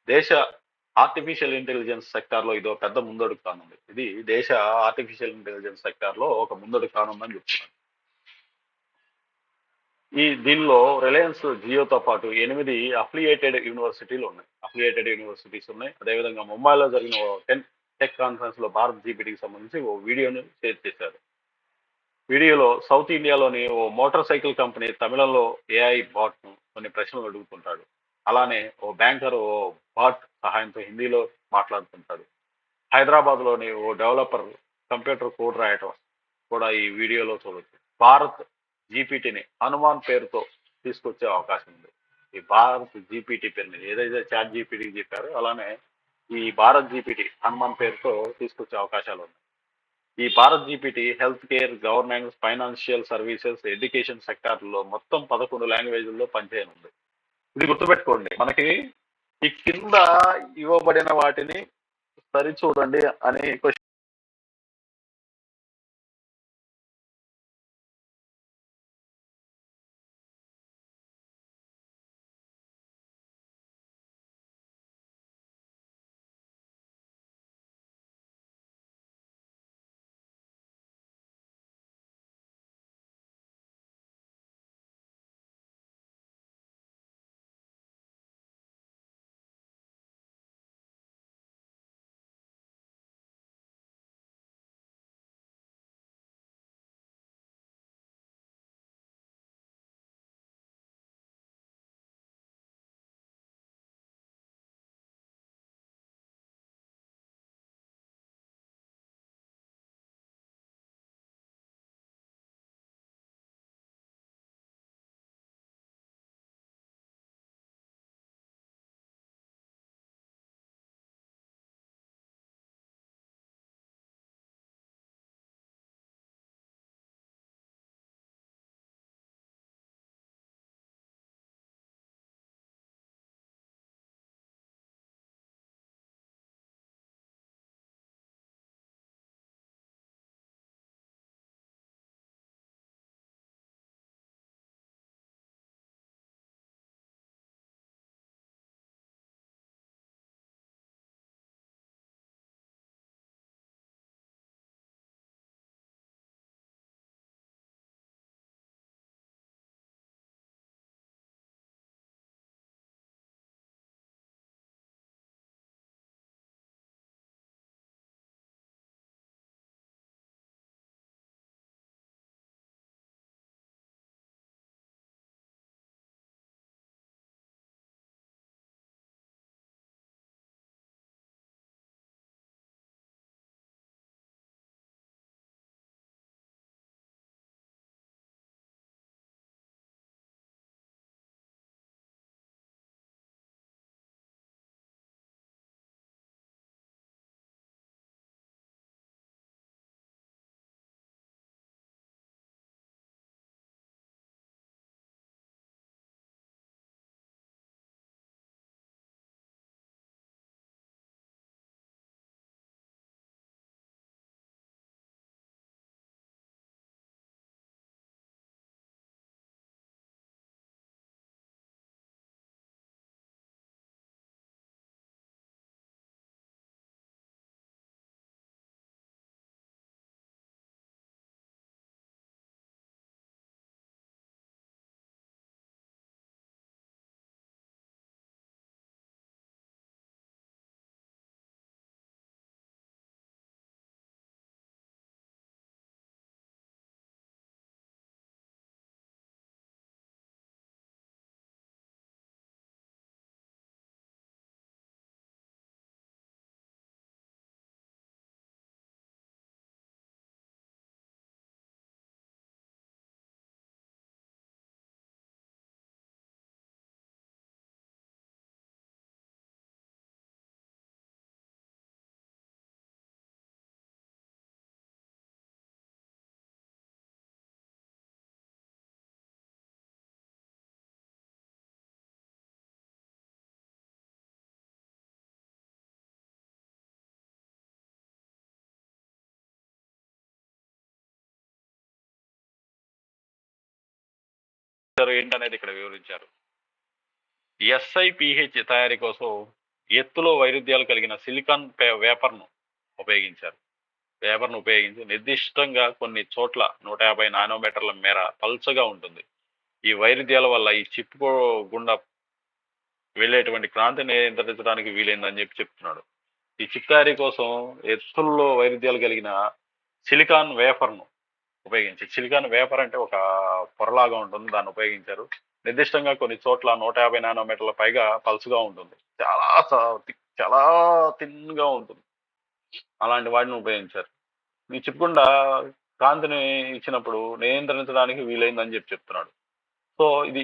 దేశ ఆర్టిఫిషియల్ ఇంటెలిజెన్స్ సెక్టార్‌లో ఇదో పెద్ద ముందడుగు కానుంది. ఇది దేశ ఆర్టిఫిషియల్ ఇంటెలిజెన్స్ సెక్టార్‌లో ఒక ముందడుగు కానుందని చెప్తున్నారు. దీనిలో రిలయన్స్ జియోతో పాటు 8 అఫిలియేటెడ్ యూనివర్సిటీలు ఉన్నాయి. అఫిలియేటెడ్ యూనివర్సిటీస్ ఉన్నాయి. అదేవిధంగా ముంబైలో జరిగిన ఓ టెక్ కాన్ఫరెన్స్‌లో భారత్ జీపీటీకి సంబంధించి ఓ వీడియోని షేర్ చేశారు. వీడియోలో సౌత్ ఇండియాలోని ఓ మోటార్ సైకిల్ కంపెనీ తమిళంలో ఏఐ బాట్‌ను కొన్ని ప్రశ్నలు అడుగుతుంటాడు. అలానే ఓ బ్యాంకర్ ఓ బాట్ సహాయంతో హిందీలో మాట్లాడుతుంటాడు. హైదరాబాద్‌లోని ఓ డెవలపర్ కంప్యూటర్ కోడ్ రాయటం కూడా ఈ వీడియోలో చూడొచ్చు. భారత్ జీపీటీని హనుమాన్ పేరుతో తీసుకొచ్చే అవకాశం ఉంది. ఈ భారత్ జీపీటీ పేరుని ఏదైతే చాట్ జీపీటీకి చెప్పారో అలానే ఈ భారత్ జీపీటీ హనుమాన్ పేరుతో తీసుకొచ్చే అవకాశాలు ఉన్నాయి. ఈ Bharat GPT health care, governance, financial services, education సెక్టార్‌లో మొత్తం 11 లాంగ్వేజ్‌ల్లో పనిచేయనుంది. ఇది గుర్తుపెట్టుకోండి. మనకి ఈ కింద ఇవ్వబడిన వాటిని సరిచూడండి అని క్వెషన్ ఏంటనేది ఇక్కడ వివరించారు. ఎస్ఐపిహెచ్ తయారీ కోసం ఎత్తులో వైరుధ్యాలు కలిగిన సిలికాన్ వేపర్ను ఉపయోగించారు. వేపర్ను ఉపయోగించి నిర్దిష్టంగా కొన్ని చోట్ల 150 నానోమీటర్ల మేర పల్చగా ఉంటుంది. ఈ వైరుధ్యాల వల్ల ఈ చిప్ గుండా వెళ్ళేటువంటి క్రాంతిని నియంత్రించడానికి వీలైందని చెప్తున్నాడు. ఈ చిప్ తయారీ కోసం ఎత్తుల్లో వైరుధ్యాలు కలిగిన సిలికాన్ వేఫర్ను ఉపయోగించి, సిలికాన్ వేఫర్ అంటే ఒక పొరలాగా ఉంటుంది, దాన్ని ఉపయోగించారు. నిర్దిష్టంగా కొన్ని చోట్ల 150 నానోమీటర్ల పైగా పల్చగా ఉంటుంది. చాలా థిన్‌గా ఉంటుంది. అలాంటి వాటిని ఉపయోగించారు. ఈ చిప్ గుండా కాంతిని ఇచ్చినప్పుడు నియంత్రించడానికి వీలైందని చెప్తున్నాడు. సో ఇది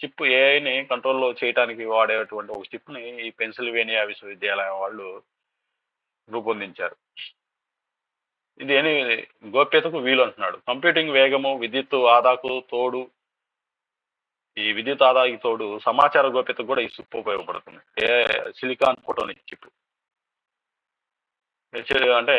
చిప్ ఏఐని కంట్రోల్‌లో చేయటానికి వాడేటువంటి ఒక చిప్‌ని ఈ పెన్సిల్వేనియా విశ్వవిద్యాలయం వాళ్ళు రూపొందించారు. ఇది గోప్యతకు వీలు అంటున్నాడు. కంప్యూటింగ్ వేగము, విద్యుత్ ఆదాకి తోడు సమాచార గోప్యతకు కూడా ఈ చిప్ ఉపయోగపడుతుంది. Silicon photonic chip. అంటే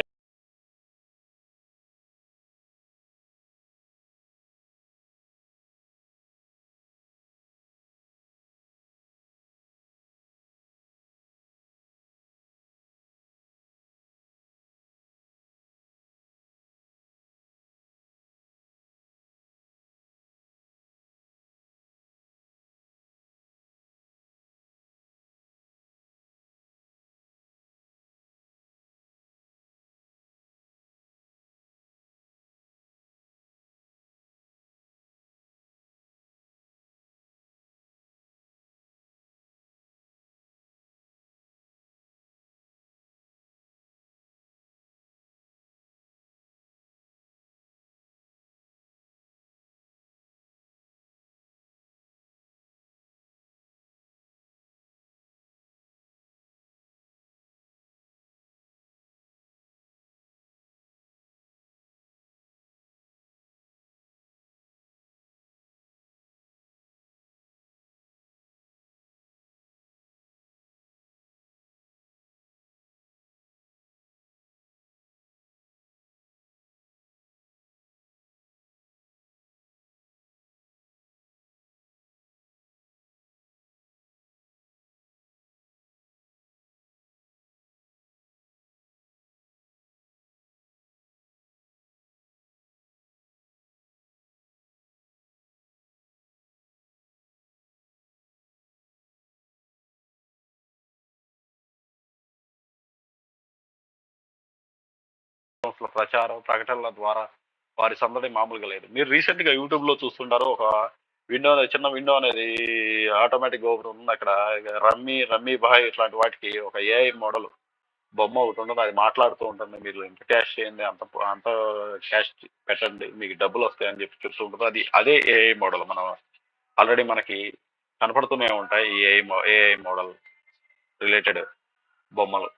ప్రచారం, ప్రకటనల ద్వారా వారి సందడి మామూలుగా లేదు. మీరు రీసెంట్‌గా యూట్యూబ్‌లో చూస్తుంటారు. ఒక చిన్న విండో అనేది ఆటోమేటిక్‌గా ఒకటి ఉంది అక్కడ. రమ్మీ భాయ్ ఇట్లాంటి వాటికి ఒక ఏఐ మోడల్ బొమ్మ ఒకటి ఉండదు. అది మాట్లాడుతూ ఉంటుంది. మీరు ఇంత క్యాష్ చేయండి, అంత క్యాష్ పెట్టండి, మీకు డబ్బులు వస్తాయని చెప్పి చెప్తూ ఉంటుంది. అదే ఏఐ మోడల్. మనం ఆల్రెడీ మనకి కనపడుతూనే ఉంటాయి ఈ ఏఐ మోడల్ రిలేటెడ్ బొమ్మలు.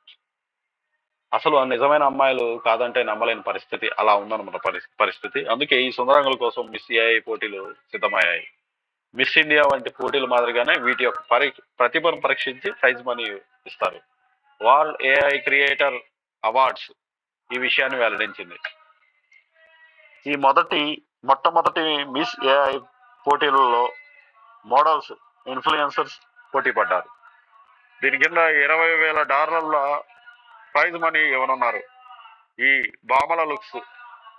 అసలు నిజమైన అమ్మాయిలు కాదంటే నమ్మలేని పరిస్థితి అలా ఉందన్నమాట పరిస్థితి. అందుకే ఈ సుందరంగుల కోసం మిస్ ఏఐ పోటీలు సిద్ధమయ్యాయి. మిస్ ఇండియా వంటి పోటీల మాదిరిగానే వీటి యొక్క ప్రతిభను పరీక్షించి ప్రైజ్ మనీ ఇస్తారు. వరల్డ్ ఏఐ క్రియేటర్ అవార్డ్స్ ఈ విషయాన్ని వెల్లడించింది. ఈ మొట్టమొదటి మిస్ ఏఐ పోటీలలో మోడల్స్, ఇన్ఫ్లుయెన్సర్స్ పోటీ పడ్డారు. దీని కింద $20,000 ప్రైజ్ మనీ ఇవ్వనున్నారు. ఈ భామల లుక్స్,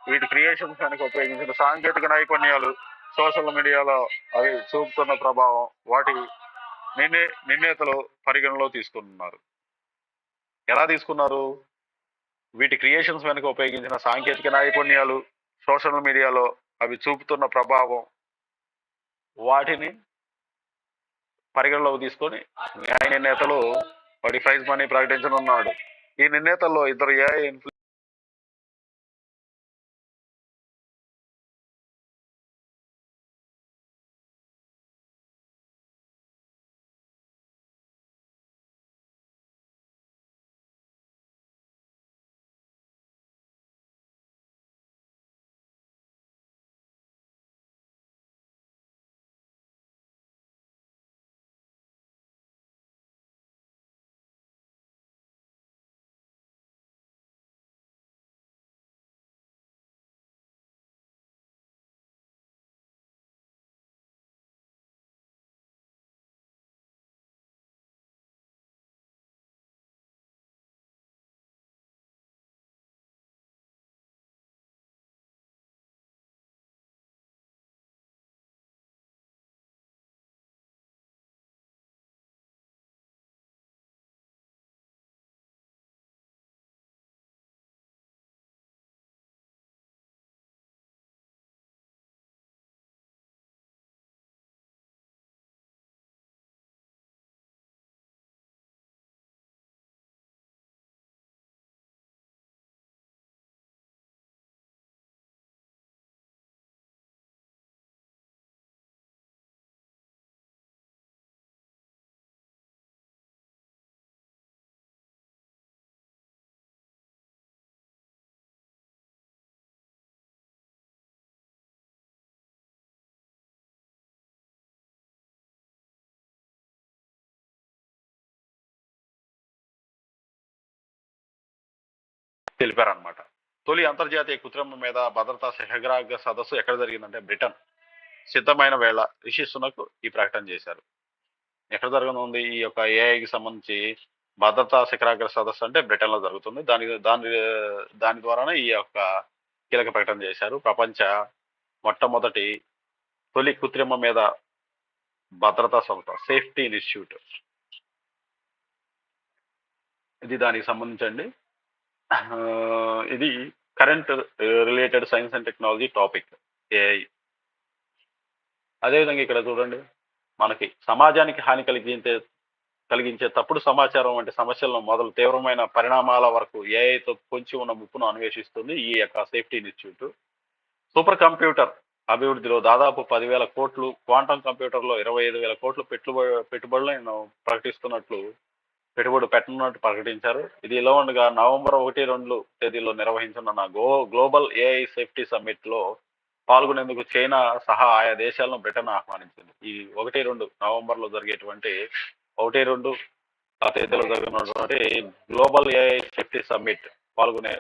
వీటి క్రియేషన్స్ వెనక ఉపయోగించిన సాంకేతిక నైపుణ్యాలు, సోషల్ మీడియాలో అవి చూపుతున్న ప్రభావం, వాటి నిర్ణేతలు పరిగణలో తీసుకున్నారు. ఎలా తీసుకున్నారు? వీటి క్రియేషన్స్ వెనుక ఉపయోగించిన సాంకేతిక నైపుణ్యాలు, సోషల్ మీడియాలో అవి చూపుతున్న ప్రభావం, వాటిని పరిగణలోకి తీసుకొని న్యాయ నిర్ణేతలు వాటి ప్రైజ్ మనీ ప్రకటించనున్నాడు. ఈ నిర్ణేతల్లో ఇద్దరు ఏఐ తెలిపారనమాట. తొలి అంతర్జాతీయ కృత్రిమ మీద భద్రతా శిఖరాగ్ర సదస్సు ఎక్కడ జరిగిందంటే బ్రిటన్. సిద్ధమైన వేళ రిషి సునక్ ఈ ప్రకటన చేశారు. ఎక్కడ జరగనుంది ఈ యొక్క ఏఐకి సంబంధించి భద్రతా శిఖరాగ్ర సదస్సు అంటే బ్రిటన్‌లో జరుగుతుంది. దాని ద్వారానే ఈ యొక్క కీలక ప్రకటన చేశారు. ప్రపంచ మొట్టమొదటి తొలి కృత్రిమ మీద భద్రతా సంస్థ సేఫ్టీ ఇన్‌స్టిట్యూట్. ఇది దానికి సంబంధించండి. ఇది current related science and technology topic AI. అదేవిధంగా ఇక్కడ చూడండి, మనకి సమాజానికి హాని కలిగించే తప్పుడు సమాచారం వంటి సమస్యలను మొదలు తీవ్రమైన పరిణామాల వరకు ఏఐతో పొంచి ఉన్న ముప్పును అన్వేషిస్తుంది ఈ యొక్క సేఫ్టీ ఇన్స్టిట్యూట్. సూపర్ కంప్యూటర్ అభివృద్ధిలో దాదాపు 10,000 కోట్లు, క్వాంటమ్ కంప్యూటర్లో 25,000 కోట్లు పెట్టుబడులను పెట్టుబడి పెట్టనున్నట్టు ప్రకటించారు. ఇది ఇలా ఉండగా నవంబర్ 1, 2 తేదీల్లో నిర్వహించనున్న గ్లోబల్ ఏఐ సేఫ్టీ సమ్మిట్ లో పాల్గొనేందుకు చైనా సహా ఆయా దేశాలను బ్రిటన్ ఆహ్వానించింది. ఈ 1, 2 నవంబర్ లో జరిగేటువంటి 1, 2 ఆ తేదీలో జరగనున్నటువంటి గ్లోబల్ ఏఐ సేఫ్టీ సమ్మిట్ పాల్గొనే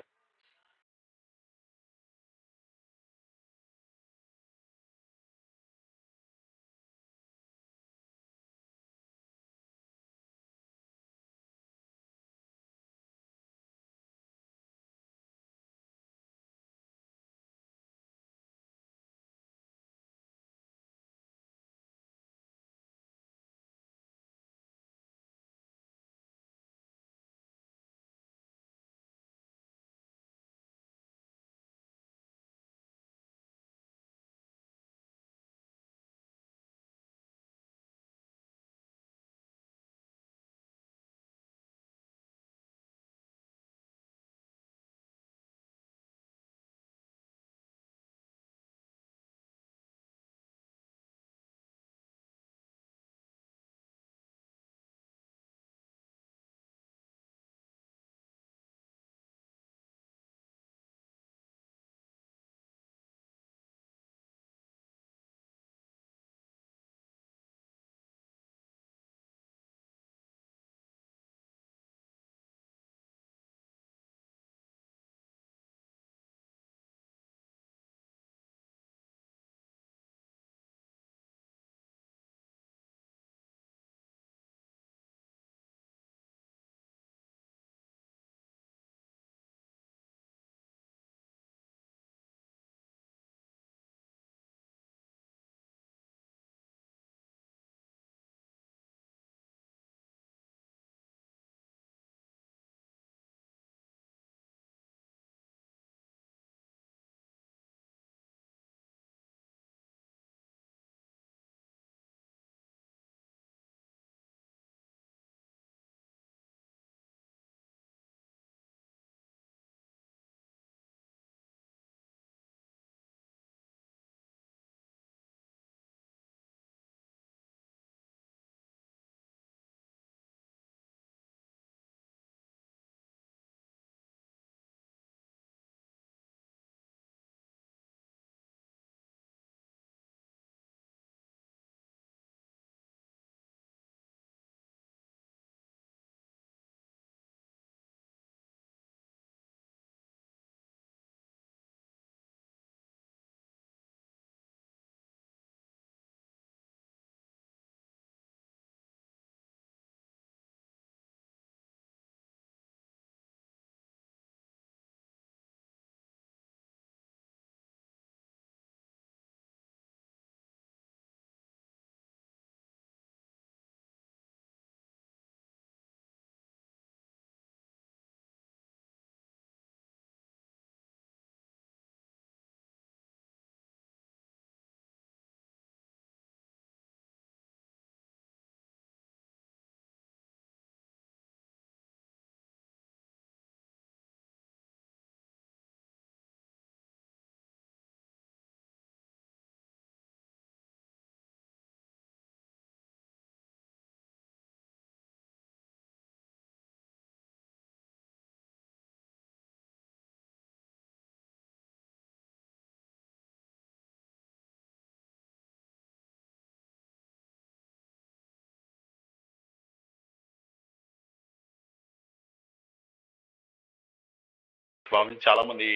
భావించి చాలా మంది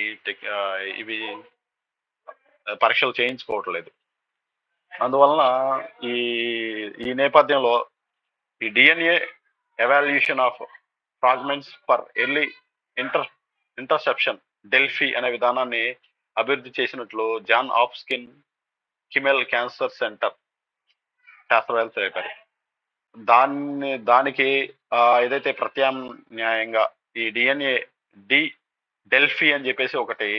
ఇవి పరీక్షలు చేయించుకోవట్లేదు. అందువలన ఈ ఈ నేపథ్యంలో ఈ DNA evolution of fragments for early inter interception DELFI అనే విధానాన్ని అభివృద్ధి చేసినట్లు John Hopkins Kimmel cancer center శాస్త్రవేత్తలు తెలిపారు. దానికి ఏదైతే ప్రత్యామ్నాయంగా ఈ డిఎన్ఏ డి డెల్ఫీ అని చెప్పేసి ఒకటి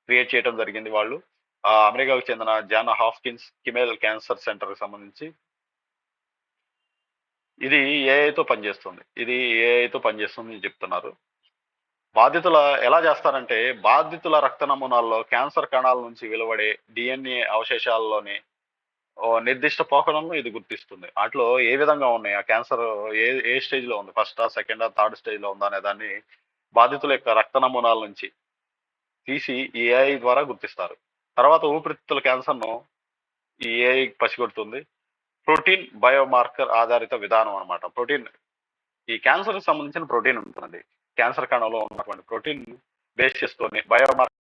క్రియేట్ చేయడం జరిగింది వాళ్ళు. అమెరికాకు చెందిన జాన్ హాప్కిన్స్ కిమెల్ క్యాన్సర్ సెంటర్ కి సంబంధించి. ఇది ఏఐతో పనిచేస్తుంది. అని చెప్తున్నారు. బాధితుల ఎలా చేస్తారంటే బాధితుల రక్త నమూనాల్లో క్యాన్సర్ కణాల నుంచి వెలువడే డిఎన్ఏ అవశేషాల్లోని ఓ నిర్దిష్ట పోకడలను ఇది గుర్తిస్తుంది. వాటిలో ఏ విధంగా ఉన్నాయి, ఆ క్యాన్సర్ ఏ ఏ స్టేజ్ లో ఉంది, ఫస్టా, సెకండా, థర్డ్ స్టేజ్ లో ఉందా అనే దాన్ని బాధితుల యొక్క రక్త నమూనాల నుంచి తీసి ఈ ఏఐ ద్వారా గుర్తిస్తారు. తర్వాత ఊపిరితిత్తుల క్యాన్సర్ను ఈ ఏఐ పసిగొడుతుంది. ప్రోటీన్ బయోమార్కర్ ఆధారిత విధానం అన్నమాట. ప్రోటీన్ ఈ క్యాన్సర్ కి సంబంధించిన ప్రోటీన్ ఉంటుంది. క్యాన్సర్ కణంలో ఉన్నటువంటి ప్రోటీన్ బేస్ చేసుకొని బయోమార్కర్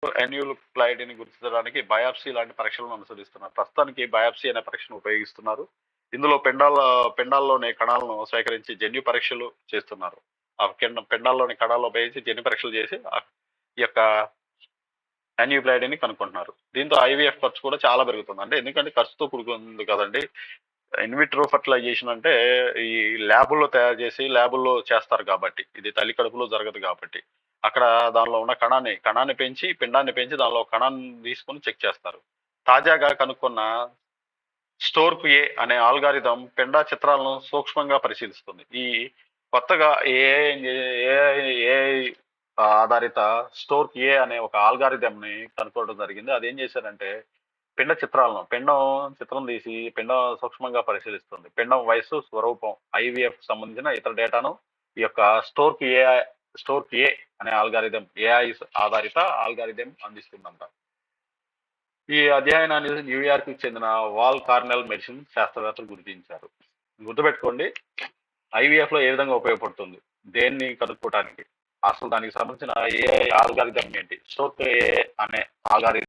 యాన్యులోప్లాయిడీని గుర్తించడానికి బయాప్సీ లాంటి పరీక్షలను అనుసరిస్తున్నారు. ప్రస్తుతానికి బయాప్సీ అనే పరీక్షను ఉపయోగిస్తున్నారు. ఇందులో పిండాల్లోని కణాలను సేకరించి జన్యు పరీక్షలు చేస్తున్నారు. ఆ పిండాల్లోని కణాలను ఉపయోగించి జన్యు పరీక్షలు చేసి ఈ యొక్క యాన్యుప్లాయిడీని కనుక్కుంటున్నారు. దీంతో ఐవీఎఫ్ ఖర్చు కూడా చాలా పెరుగుతుంది. అంటే ఎందుకంటే ఖర్చుతో కూడుకుంది కదండి. ఇన్విట్రో ఫర్టిలైజేషన్ అంటే ఈ ల్యాబుల్లో తయారు చేసి ల్యాబుల్లో చేస్తారు కాబట్టి, ఇది తల్లి కడుపులో జరగదు కాబట్టి, అక్కడ దానిలో ఉన్న కణాన్ని పెంచి పిండాన్ని పెంచి దానిలో కణాన్ని తీసుకొని చెక్ చేస్తారు. తాజాగా కనుక్కున్న స్టోర్క్ ఏ అనే ఆల్గారిథం పిండ చిత్రాలను సూక్ష్మంగా పరిశీలిస్తుంది. ఈ కొత్తగా ఏఐ ఆధారిత స్టోర్క్ ఏ అనే ఒక ఆల్గారిథం ని కనుక్కోవడం జరిగింది. అదేం చేశారంటే పిండం చిత్రం తీసి పిండం సూక్ష్మంగా పరిశీలిస్తుంది. పిండం వయస్సు, స్వరూపం, ఐవీఎఫ్ సంబంధించిన ఇతర డేటాను ఈ యొక్క స్టోర్క్ ఏ అనే ఆల్గారిథం, ఏఐ ఆధారిత ఆల్గారిథం అందిస్తుందంట. ఈ అధ్యయనాన్ని న్యూయార్క్ కి చెందిన వాల్ కార్నెల్ మెడిసిన్ శాస్త్రవేత్తలు గుర్తించారు. గుర్తుపెట్టుకోండి, ఐవీఎఫ్ లో ఏ విధంగా ఉపయోగపడుతుంది, దేన్ని కనుక్కోవటానికి, అసలు దానికి సంబంధించిన ఏ ఆల్గారిథం ఏంటి, స్టోర్క్ ఏ అనే ఆల్గారిథం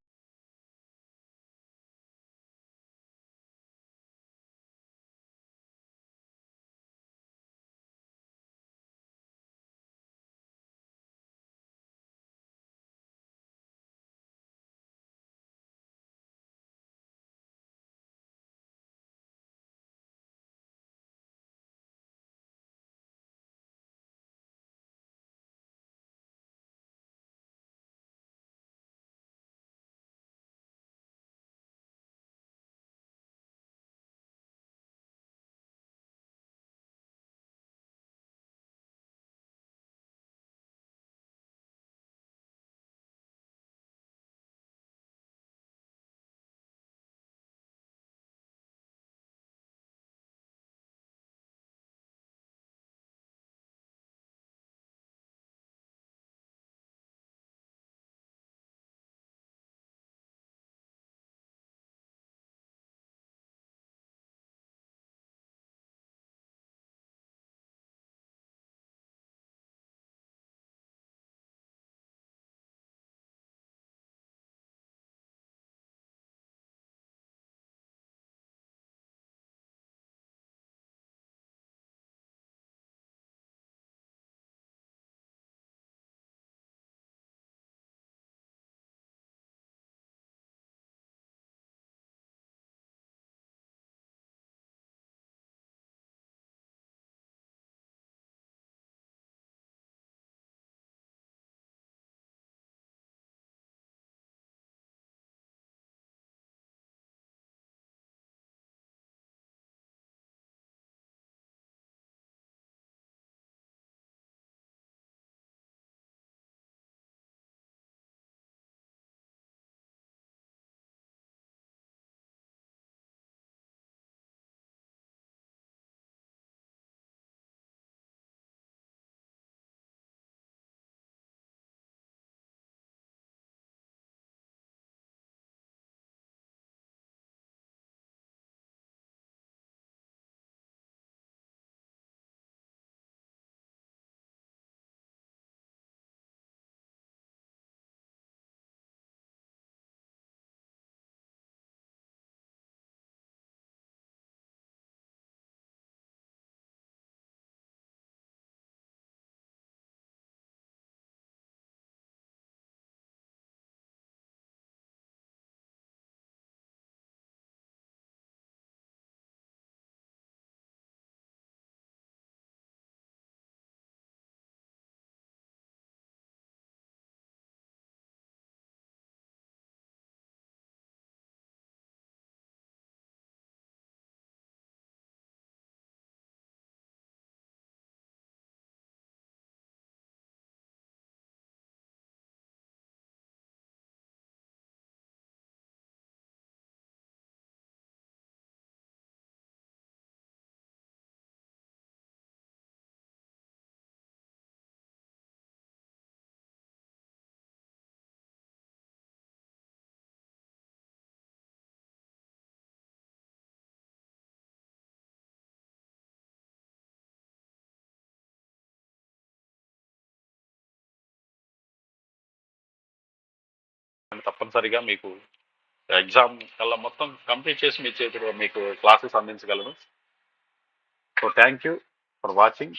నేను తప్పనిసరిగా మీకు ఎగ్జామ్ కల్లా మొత్తం కంప్లీట్ చేసి మీ చేతిలో మీకు క్లాసెస్ అందించగలను. So thank you for watching.